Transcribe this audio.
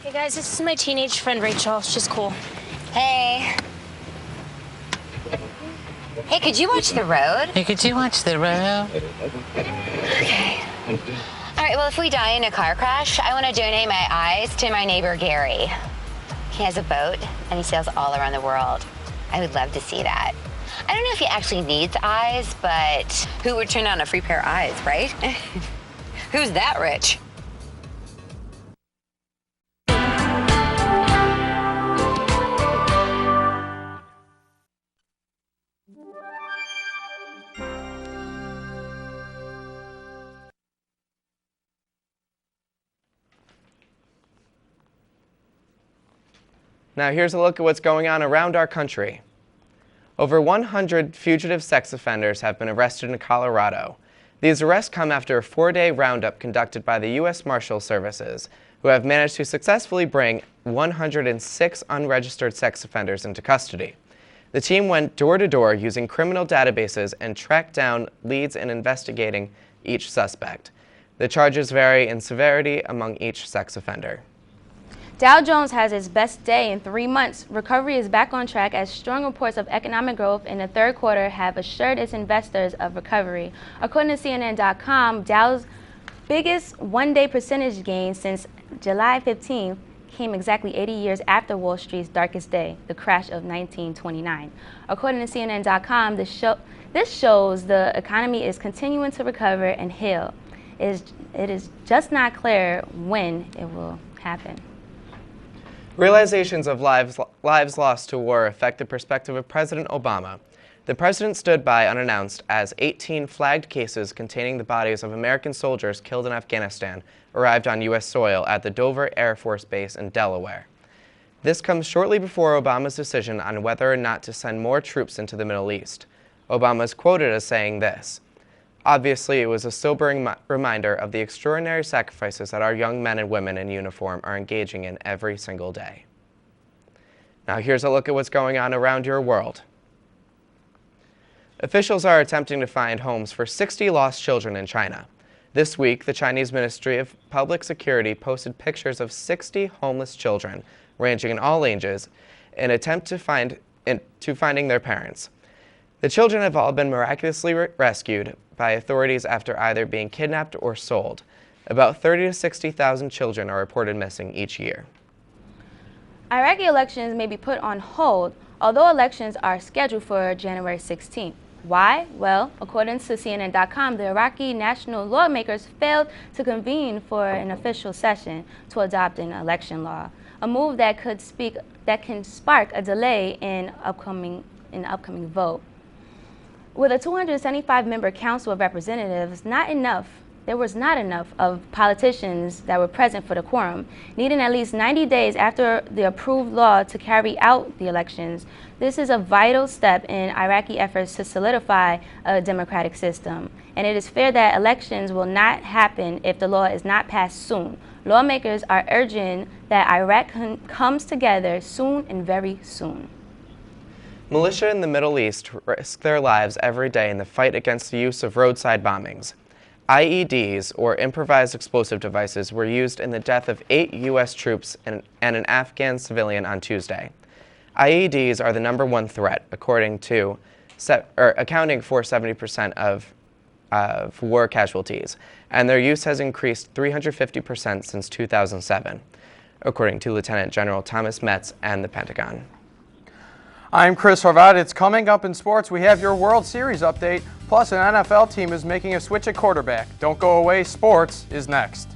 Hey guys, this is my teenage friend Rachel. She's cool. Hey. Hey, could you watch the road? Hey, could you watch the road? Okay. All right, well, if we die in a car crash, I want to donate my eyes to my neighbor Gary. He has a boat and he sails all around the world. I would love to see that. I don't know if he actually needs eyes, but who would turn on a free pair of eyes, right? Who's that rich? Now here's a look at what's going on around our country. Over 100 fugitive sex offenders have been arrested in Colorado. These arrests come after a 4-day roundup conducted by the U.S. Marshal Services, who have managed to successfully bring 106 unregistered sex offenders into custody. The team went door to door using criminal databases and tracked down leads in investigating each suspect. The charges vary in severity among each sex offender. Dow Jones has its best day in 3 months. Recovery is back on track as strong reports of economic growth in the third quarter have assured its investors of recovery. According to CNN.com, Dow's biggest one-day percentage gain since July 15th came exactly 80 years after Wall Street's darkest day, the crash of 1929. According to CNN.com, this shows the economy is continuing to recover and heal. It is just not clear when it will happen. Realizations of lives lost to war affect the perspective of President Obama. The president stood by unannounced as 18 flagged cases containing the bodies of American soldiers killed in Afghanistan arrived on U.S. soil at the Dover Air Force Base in Delaware. This comes shortly before Obama's decision on whether or not to send more troops into the Middle East. Obama is quoted as saying this: "Obviously, it was a sobering reminder of the extraordinary sacrifices that our young men and women in uniform are engaging in every single day." Now here's a look at what's going on around your world. Officials are attempting to find homes for 60 lost children in China. This week, the Chinese Ministry of Public Security posted pictures of 60 homeless children, ranging in all ages, in an attempt to finding their parents. The children have all been miraculously rescued by authorities after either being kidnapped or sold. About 30,000 to 60,000 children are reported missing each year. Iraqi elections may be put on hold, although elections are scheduled for January 16th. Why? Well, according to CNN.com, the Iraqi national lawmakers failed to convene for an official session to adopt an election law, a move that can spark a delay in upcoming vote. With a 275-member Council of Representatives, there was not enough of politicians that were present for the quorum, needing at least 90 days after the approved law to carry out the elections. This is a vital step in Iraqi efforts to solidify a democratic system, and it is fair that elections will not happen if the law is not passed soon. Lawmakers are urging that Iraq comes together soon and very soon. Militia in the Middle East risk their lives every day in the fight against the use of roadside bombings. IEDs, or improvised explosive devices, were used in the death of 8 U.S. troops and an Afghan civilian on Tuesday. IEDs are the #1 threat, accounting for 70% of war casualties, and their use has increased 350% since 2007, according to Lieutenant General Thomas Metz and the Pentagon. I'm Chris Horvat. It's coming up in sports. We have your World Series update, plus an NFL team is making a switch at quarterback. Don't go away. Sports is next.